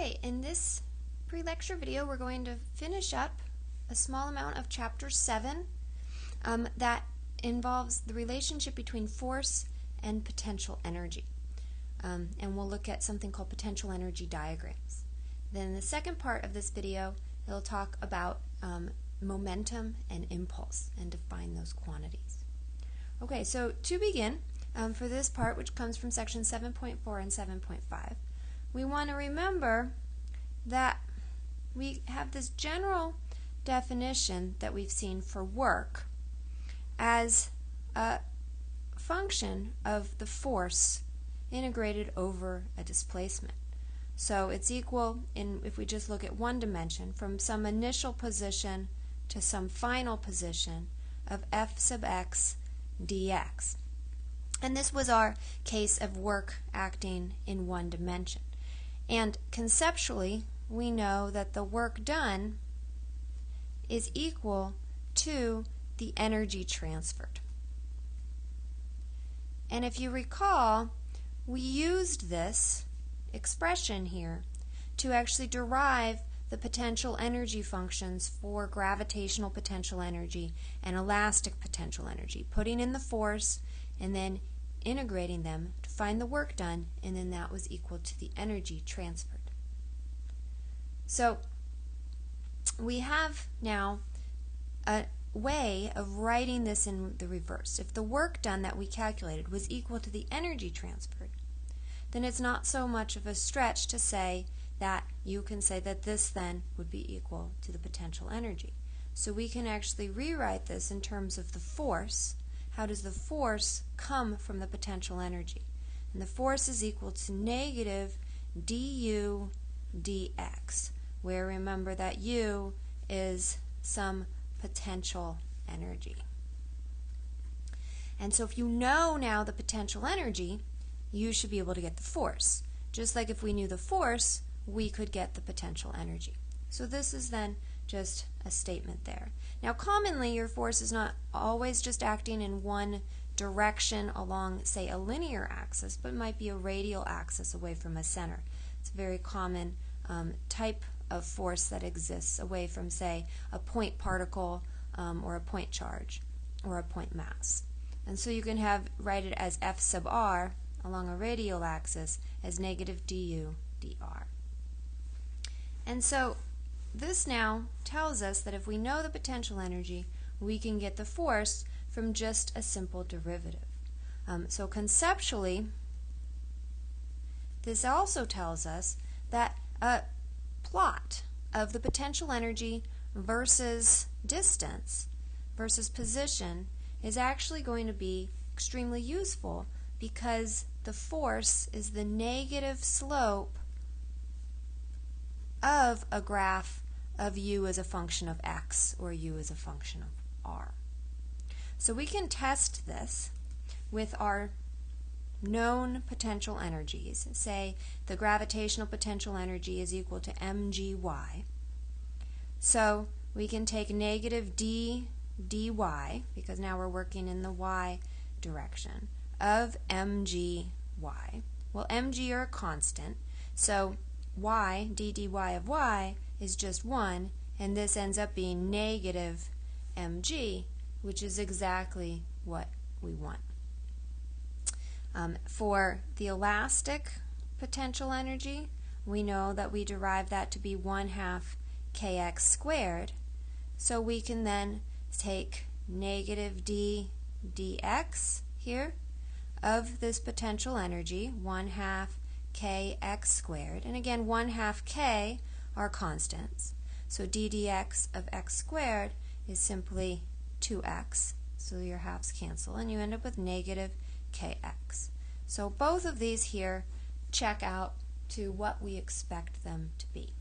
Okay, in this pre-lecture video we're going to finish up a small amount of Chapter 7 that involves the relationship between force and potential energy. And we'll look at something called potential energy diagrams. Then in the second part of this video, it'll talk about momentum and impulse and define those quantities. Okay, so to begin, for this part, which comes from section 7.4 and 7.5, we want to remember that we have this general definition that we've seen for work as a function of the force integrated over a displacement. So it's equal, if we just look at one dimension, from some initial position to some final position of f sub x dx. And this was our case of work acting in one dimension. And conceptually, we know that the work done is equal to the energy transferred. And if you recall, we used this expression here to actually derive the potential energy functions for gravitational potential energy and elastic potential energy, putting in the force and then integrating them to find the work done, and then that was equal to the energy transferred. So we have now a way of writing this in the reverse. If the work done that we calculated was equal to the energy transferred, then it's not so much of a stretch to say that you can say that this then would be equal to the potential energy. So we can actually rewrite this in terms of the force. How does the force come from the potential energy? And the force is equal to negative du dx, where remember that u is some potential energy. And so if you know now the potential energy, you should be able to get the force. Just like if we knew the force, we could get the potential energy. So this is then just a statement there. Now commonly your force is not always just acting in one direction along, say, a linear axis, but it might be a radial axis away from a center. It's a very common type of force that exists away from, say, a point particle or a point charge or a point mass. And so you can write it as F sub r along a radial axis as negative du dr. And so this now tells us that if we know the potential energy, we can get the force from just a simple derivative. So conceptually, this also tells us that a plot of the potential energy versus distance versus position is actually going to be extremely useful, because the force is the negative slope of a graph of u as a function of x or u as a function of r. So we can test this with our known potential energies. Say the gravitational potential energy is equal to mgy. So we can take negative d dy, because now we're working in the y direction, of mgy. Well, mg are a constant, so y, d dy of y, is just 1, and this ends up being negative mg, which is exactly what we want. For the elastic potential energy, we know that we derive that to be 1/2 kx squared, so we can then take negative d dx here of this potential energy, 1/2 kx squared, and again 1/2 k are constants, so d dx of x squared is simply 2x, so your halves cancel and you end up with negative kx. So both of these here check out to what we expect them to be.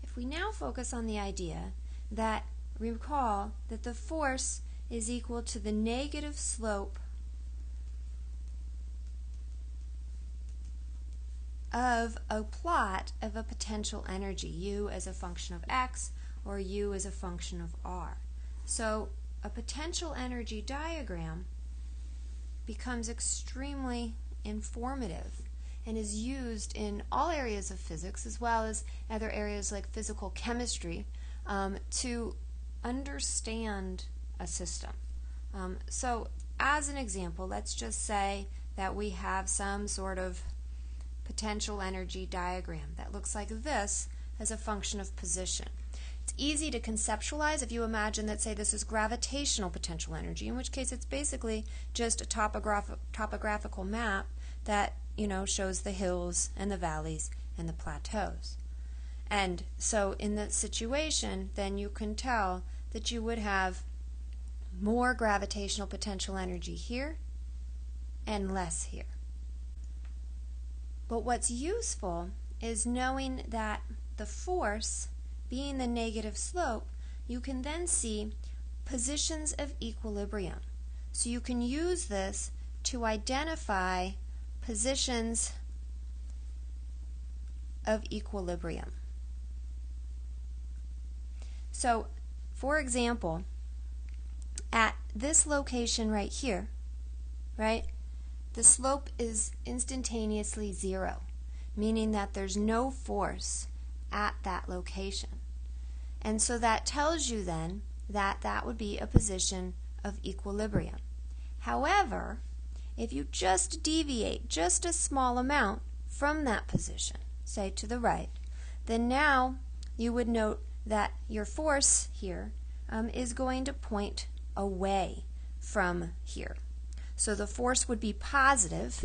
If we now focus on the idea that, recall that the force is equal to the negative slope of a plot of a potential energy, u as a function of x or u as a function of r. So a potential energy diagram becomes extremely informative and is used in all areas of physics as well as other areas like physical chemistry to understand a system. So as an example, let's just say that we have some sort of potential energy diagram that looks like this as a function of position. It's easy to conceptualize if you imagine that, say, this is gravitational potential energy, in which case it's basically just a topographical map that, shows the hills and the valleys and the plateaus. And so in that situation, then you can tell that you would have more gravitational potential energy here and less here. But what's useful is knowing that the force, being the negative slope, you can then see positions of equilibrium. So you can use this to identify positions of equilibrium. So, for example, at this location right here, right, the slope is instantaneously 0, meaning that there's no force at that location. And so that tells you then that that would be a position of equilibrium. However, if you just deviate just a small amount from that position, say to the right, then now you would note that your force here is going to point away from here. So the force would be positive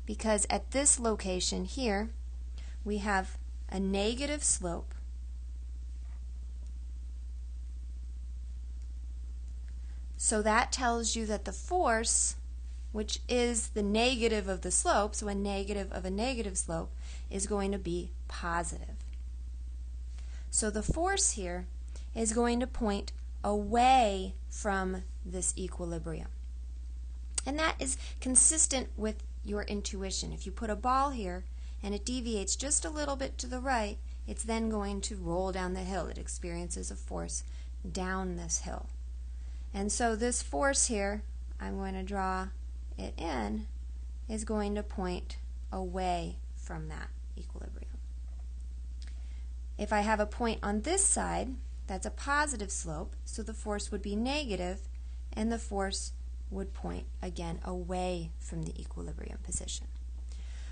because at this location here we have a negative slope so that tells you that the force, which is the negative of the slope, so a negative of a negative slope, is going to be positive. So the force here is going to point away from this equilibrium. And that is consistent with your intuition. If you put a ball here and it deviates just a little bit to the right, it's then going to roll down the hill. It experiences a force down this hill. And so this force here, I'm going to draw it in, is going to point away from that equilibrium. If I have a point on this side, that's a positive slope, so the force would be negative, and the force would point again away from the equilibrium position.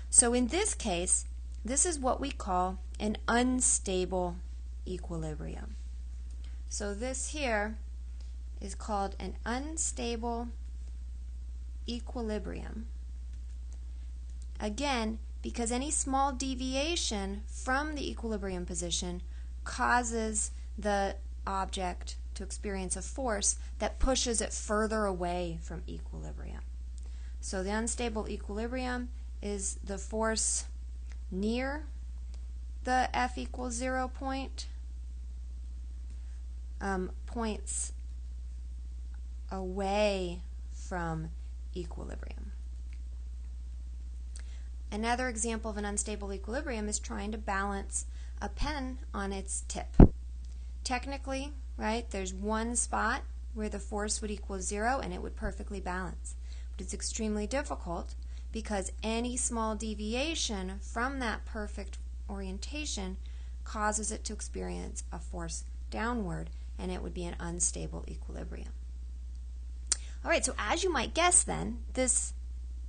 So in this case, this is what we call an unstable equilibrium. So this here is called an unstable equilibrium. Again, because any small deviation from the equilibrium position causes the object to experience a force that pushes it further away from equilibrium. So the unstable equilibrium is the force near the F equals 0 point, points away from equilibrium. Another example of an unstable equilibrium is trying to balance a pen on its tip. Technically, right, there's one spot where the force would equal 0 and it would perfectly balance. But it's extremely difficult because any small deviation from that perfect orientation causes it to experience a force downward, and it would be an unstable equilibrium. All right, so as you might guess then, this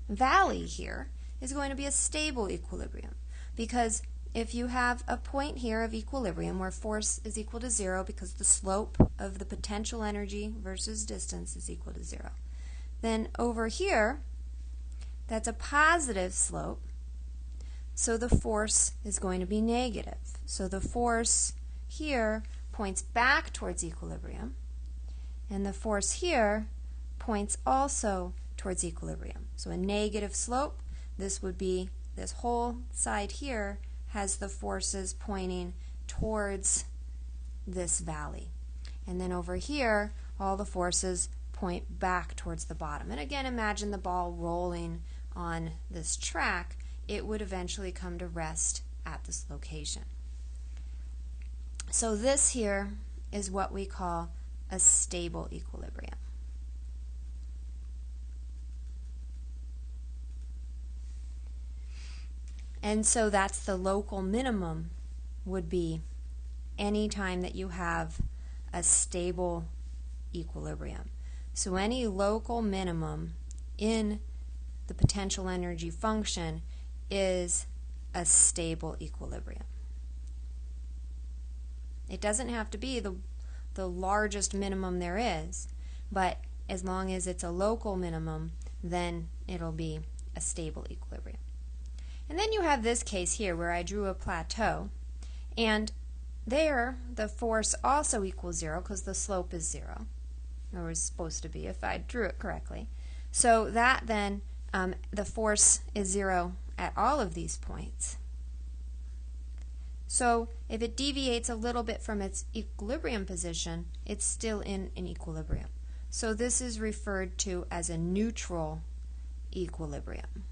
valley here is going to be a stable equilibrium, because if you have a point here of equilibrium where force is equal to 0 because the slope of the potential energy versus distance is equal to 0, then over here that's a positive slope, so the force is going to be negative. So the force here points back towards equilibrium, and the force here points also towards equilibrium. So a negative slope, this would be, this whole side here has the forces pointing towards this valley. And then over here, all the forces point back towards the bottom. And again, imagine the ball rolling on this track. It would eventually come to rest at this location. So this here is what we call a stable equilibrium. And so that's the local minimum would be any time that you have a stable equilibrium. So any local minimum in the potential energy function is a stable equilibrium. It doesn't have to be the largest minimum there is, but as long as it's a local minimum, then it'll be a stable equilibrium. And then you have this case here where I drew a plateau, and there the force also equals 0 because the slope is 0, or is supposed to be if I drew it correctly. So that then, the force is 0 at all of these points. So if it deviates a little bit from its equilibrium position, it's still in an equilibrium. So this is referred to as a neutral equilibrium,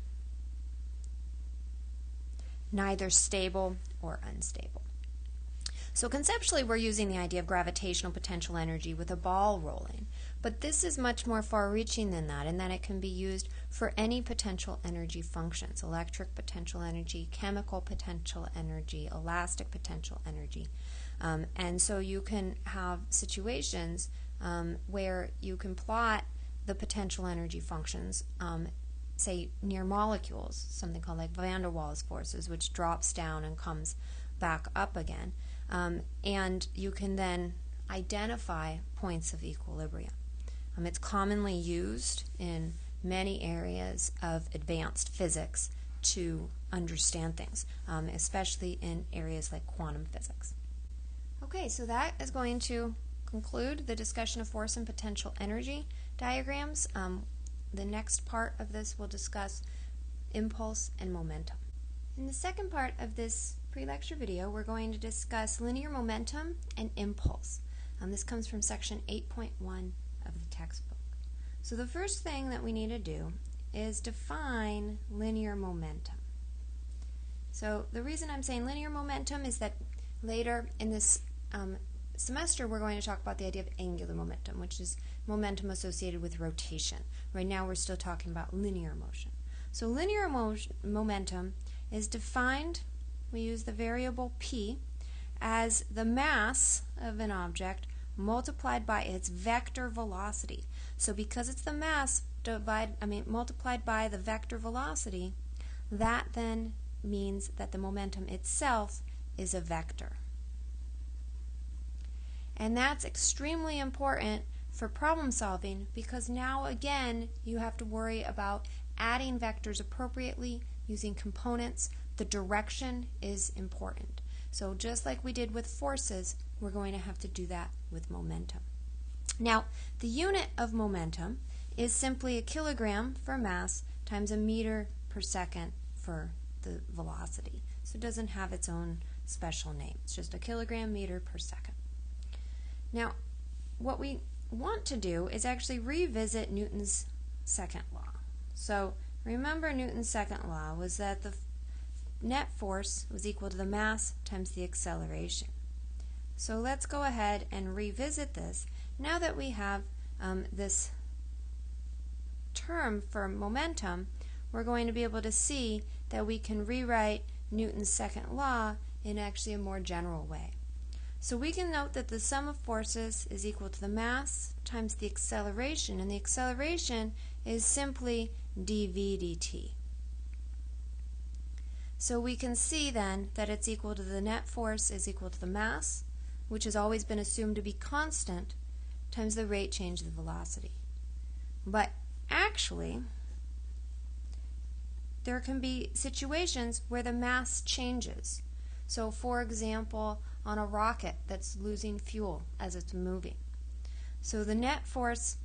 neither stable or unstable. So conceptually, we're using the idea of gravitational potential energy with a ball rolling, but this is much more far-reaching than that, in that it can be used for any potential energy functions: electric potential energy, chemical potential energy, elastic potential energy. And so you can have situations where you can plot the potential energy functions, say near molecules, something called like van der Waals forces, which drops down and comes back up again. And you can then identify points of equilibrium. It's commonly used in many areas of advanced physics to understand things, especially in areas like quantum physics. Okay, so that is going to conclude the discussion of force and potential energy diagrams. The next part of this will discuss impulse and momentum. In the second part of this pre-lecture video, we're going to discuss linear momentum and impulse. This comes from section 8.1 of the textbook. So the first thing that we need to do is define linear momentum. So the reason I'm saying linear momentum is that later in this semester we're going to talk about the idea of angular momentum, which is momentum associated with rotation. Right now we're still talking about linear motion. So linear momentum is defined, we use the variable p, as the mass of an object multiplied by its vector velocity. So because it's the mass multiplied by the vector velocity, that then means that the momentum itself is a vector. And that's extremely important for problem solving, because now again you have to worry about adding vectors appropriately using components. The direction is important. So just like we did with forces, we're going to have to do that with momentum. Now, the unit of momentum is simply a kilogram for mass times a meter per second for the velocity. So it doesn't have its own special name. It's just a kilogram meter per second. Now, what we want to do is actually revisit Newton's second law. So remember, Newton's second law was that the net force was equal to the mass times the acceleration. So let's go ahead and revisit this. Now that we have this term for momentum, we're going to be able to see that we can rewrite Newton's second law in actually a more general way. So we can note that the sum of forces is equal to the mass times the acceleration, and the acceleration is simply dv dt. So we can see then that it's equal to the net force is equal to the mass, which has always been assumed to be constant, times the rate change of the velocity. But actually, there can be situations where the mass changes. So for example, on a rocket that's losing fuel as it's moving. So the net force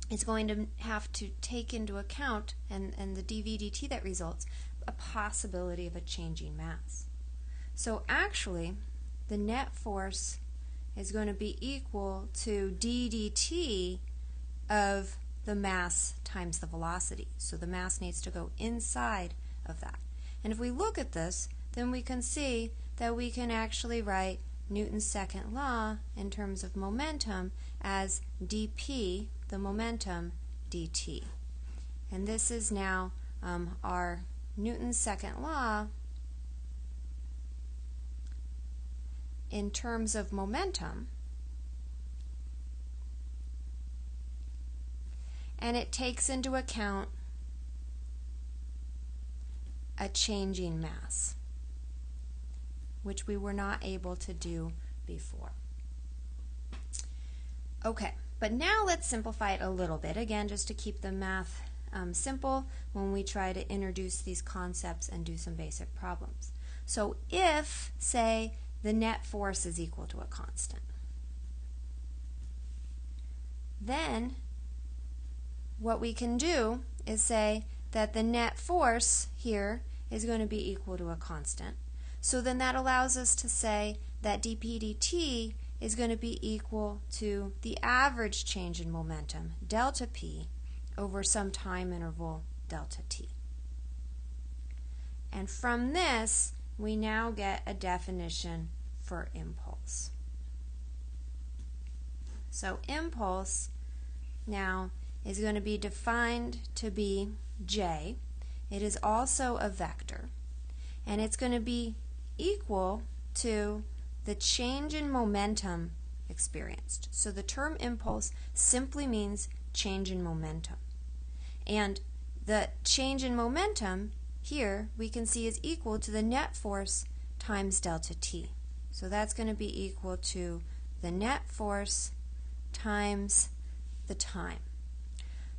is going to have to take into account, and the dv dt that results, a possibility of a changing mass. So actually, the net force is going to be equal to d dt of the mass times the velocity. So the mass needs to go inside of that. And if we look at this, then we can see that we can actually write Newton's second law in terms of momentum as dp, the momentum, dt. And this is now our Newton's second law in terms of momentum, and it takes into account a changing mass, which we were not able to do before. Okay, but now let's simplify it a little bit, again, just to keep the math simple when we try to introduce these concepts and do some basic problems. So if, say, the net force is equal to a constant, then what we can do is say that the net force here is going to be equal to a constant. So then that allows us to say that dp dt is going to be equal to the average change in momentum, delta p, over some time interval, delta t. And from this, we now get a definition for impulse. So impulse now is going to be defined to be j. It is also a vector, and it's going to be equal to the change in momentum experienced. So the term impulse simply means change in momentum. And the change in momentum here we can see is equal to the net force times delta t. So that's going to be equal to the net force times the time.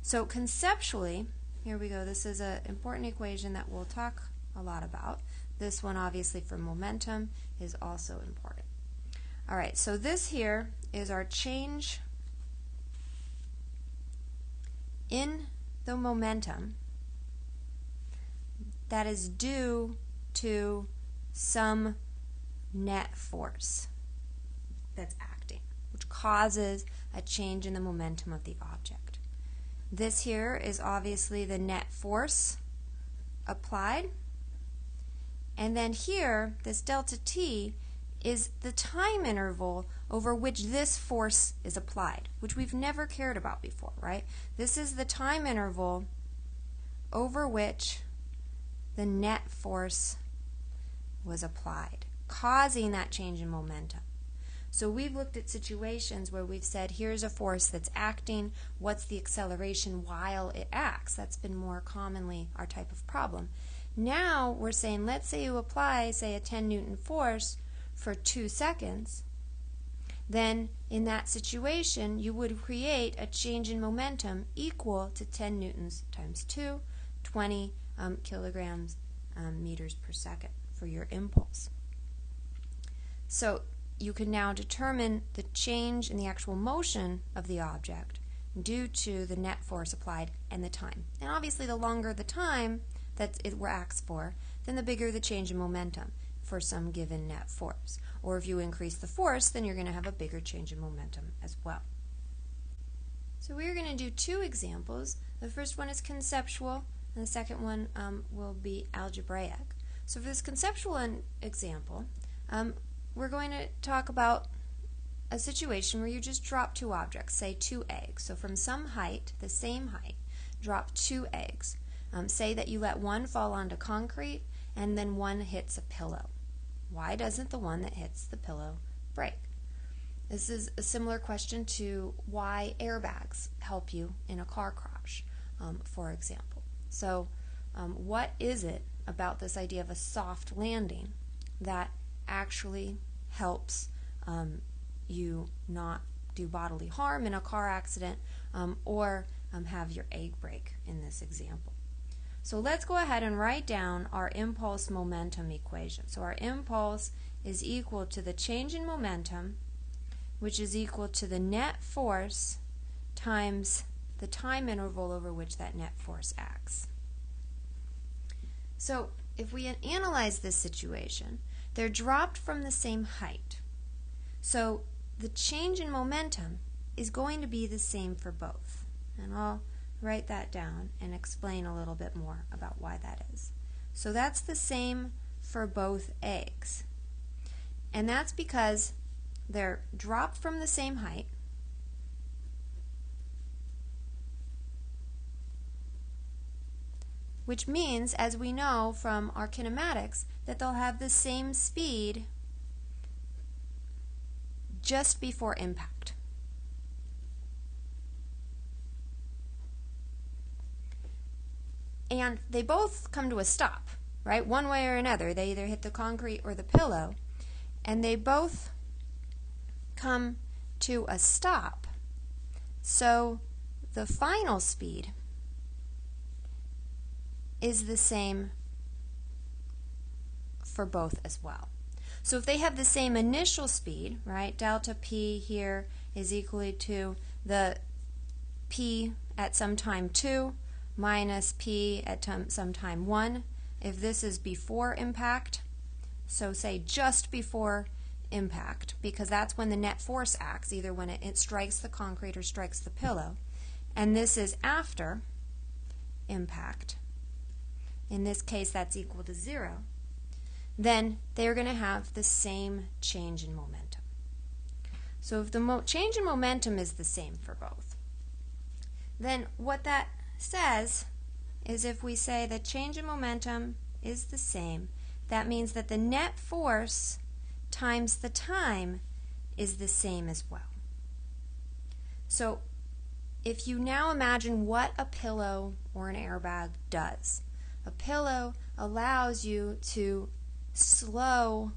So conceptually, here we go, this is an important equation that we'll talk a lot about. This one, obviously, for momentum is also important. All right, so this here is our change in the momentum that is due to some net force that's acting, which causes a change in the momentum of the object. This here is obviously the net force applied. And then here, this delta t is the time interval over which this force is applied, which we've never cared about before, right? This is the time interval over which the net force was applied, causing that change in momentum. So we've looked at situations where we've said, here's a force that's acting, what's the acceleration while it acts? That's been more commonly our type of problem. Now we're saying, let's say you apply, say, a 10 Newton force for 2 seconds. Then in that situation, you would create a change in momentum equal to 10 newtons times 2, 20 kilograms meters per second for your impulse. So you can now determine the change in the actual motion of the object due to the net force applied and the time. And obviously the longer the time that it acts for, then the bigger the change in momentum for some given net force. Or if you increase the force, then you're going to have a bigger change in momentum as well. So we're going to do 2 examples. The first one is conceptual, and the second one will be algebraic. So for this conceptual example, we're going to talk about a situation where you just drop 2 objects, say 2 eggs. So from some height, the same height, drop 2 eggs. Say that you let one fall onto concrete and then one hits a pillow. Why doesn't the one that hits the pillow break? This is a similar question to why airbags help you in a car crash, for example. So what is it about this idea of a soft landing that actually helps you not do bodily harm in a car accident or have your egg break in this example? So let's go ahead and write down our impulse momentum equation. So our impulse is equal to the change in momentum, which is equal to the net force times the time interval over which that net force acts. So if we analyze this situation, they're dropped from the same height. So the change in momentum is going to be the same for both. And I'll write that down and explain a little bit more about why that is. So that's the same for both eggs. And that's because they're dropped from the same height, which means, as we know from our kinematics, that they'll have the same speed just before impact. And they both come to a stop, right? One way or another. They either hit the concrete or the pillow, and they both come to a stop. So the final speed is the same for both as well. So if they have the same initial speed, right, delta p here is equal to the p at some time 2 minus p at some time 1. If this is before impact, so say just before impact, because that's when the net force acts, either when it strikes the concrete or strikes the pillow, and this is after impact, in this case that's equal to 0, then they're going to have the same change in momentum. So if the change in momentum is the same for both, then what that says is if we say the change in momentum is the same, that means that the net force times the time is the same as well. So if you now imagine what a pillow or an airbag does, a pillow allows you to slow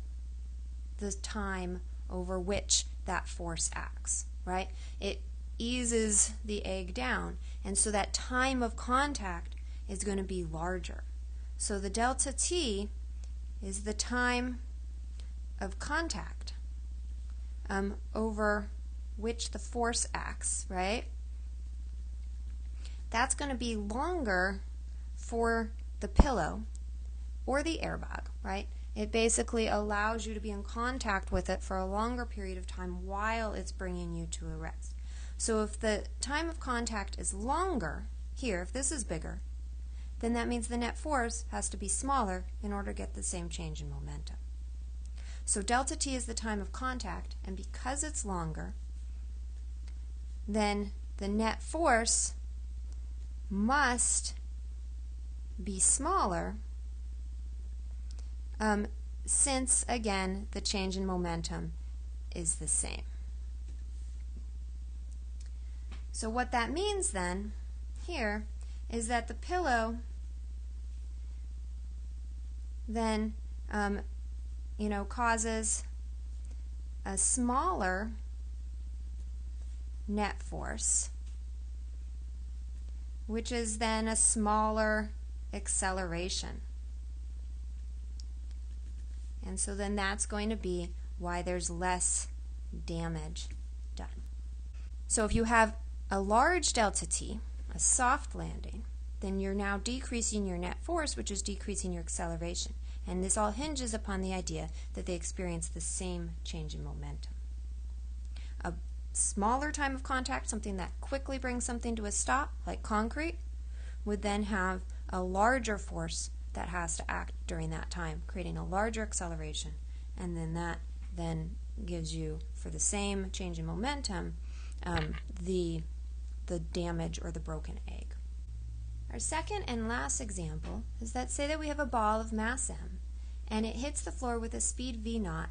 the time over which that force acts, right? It eases the egg down, and so that time of contact is going to be larger. So the delta t is the time of contact over which the force acts, right? That's going to be longer for the pillow or the airbag, right? It basically allows you to be in contact with it for a longer period of time while it's bringing you to a rest. So if the time of contact is longer, here, if this is bigger, then that means the net force has to be smaller in order to get the same change in momentum. So delta t is the time of contact, and because it's longer, then the net force must be smaller since, again, the change in momentum is the same. So what that means then here is that the pillow then causes a smaller net force, which is then a smaller acceleration. And so then that's going to be why there's less damage done. So if you have a large delta t, a soft landing, then you're now decreasing your net force, which is decreasing your acceleration. And this all hinges upon the idea that they experience the same change in momentum. A smaller time of contact, something that quickly brings something to a stop, like concrete, would then have a larger force that has to act during that time, creating a larger acceleration, and then that then gives you, for the same change in momentum, the damage or the broken egg. Our second and last example is that say that we have a ball of mass m, and it hits the floor with a speed v0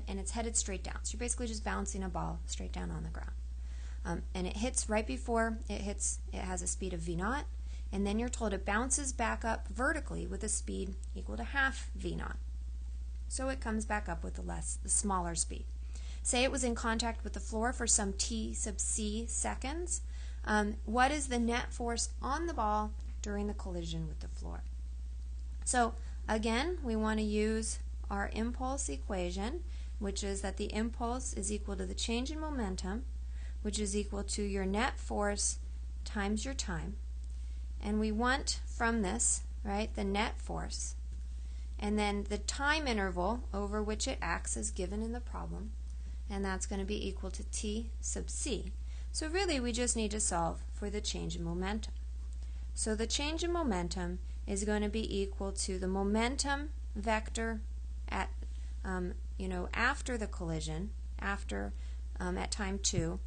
and it's headed straight down. So you're basically just bouncing a ball straight down on the ground. And it hits right before it hits, it has a speed of v0, and then you're told it bounces back up vertically with a speed equal to half v0. So it comes back up with the smaller speed. Say it was in contact with the floor for some t sub c seconds. What is the net force on the ball during the collision with the floor? So again, we want to use our impulse equation, which is that the impulse is equal to the change in momentum, which is equal to your net force times your time. And we want from this, right, the net force. And then the time interval over which it acts is given in the problem, and that's going to be equal to t sub c. So really we just need to solve for the change in momentum. So the change in momentum is going to be equal to the momentum vector at after the collision, at time 2,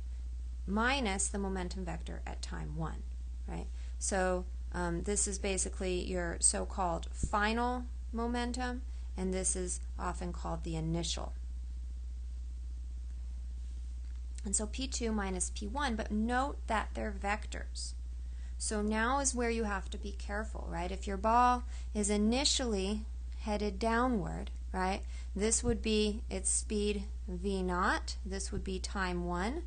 minus the momentum vector at time 1, right? So This is basically your so-called final momentum, and this is often called the initial. And so P2 minus P1, but note that they're vectors. So now is where you have to be careful, right? If your ball is initially headed downward, right, this would be its speed v0. This would be time 1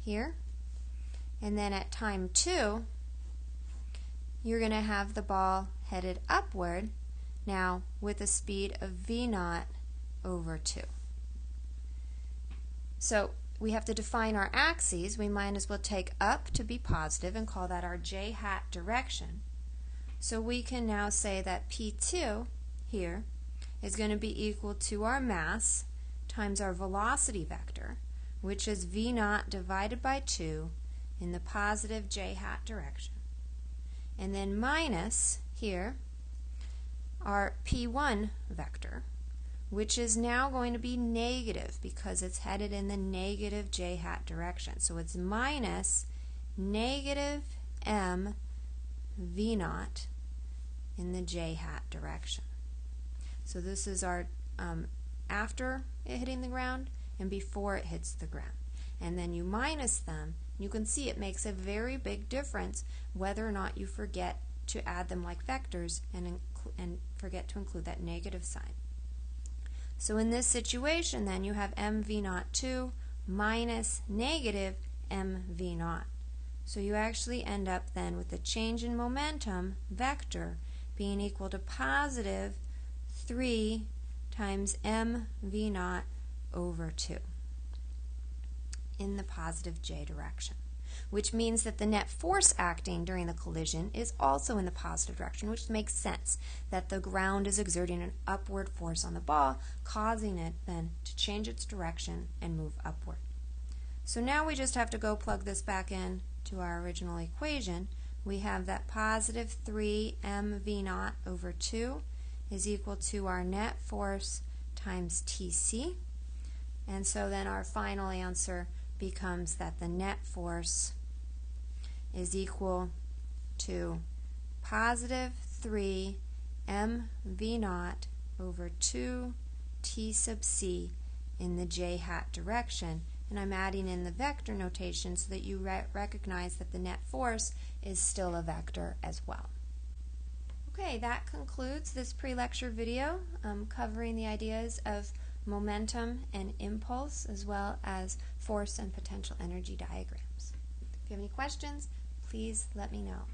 here. And then at time 2, you're going to have the ball headed upward now with a speed of v0 over 2. So we have to define our axes. We might as well take up to be positive and call that our j hat direction. So we can now say that P2 here is going to be equal to our mass times our velocity vector, which is v0 divided by 2 in the positive j hat direction. And then minus here our P1 vector, which is now going to be negative because it's headed in the negative j hat direction. So it's minus negative m v0 in the j hat direction. So this is our after it hitting the ground and before it hits the ground. And then you minus them. You can see it makes a very big difference whether or not you forget to add them like vectors and forget to include that negative sign. So in this situation then you have mv02 minus negative mv0. So you actually end up then with the change in momentum vector being equal to positive 3 times mv0 over 2 in the positive j direction, which means that the net force acting during the collision is also in the positive direction, which makes sense that the ground is exerting an upward force on the ball, causing it then to change its direction and move upward. So now we just have to go plug this back in to our original equation. We have that positive 3 mv0 over 2 is equal to our net force times Tc. And so then our final answer becomes that the net force is equal to positive 3 mv0 over 2 t sub c in the j hat direction. And I'm adding in the vector notation so that you recognize that the net force is still a vector as well. Okay, that concludes this pre-lecture video covering the ideas of momentum and impulse, as well as force and potential energy diagrams. If you have any questions, please let me know.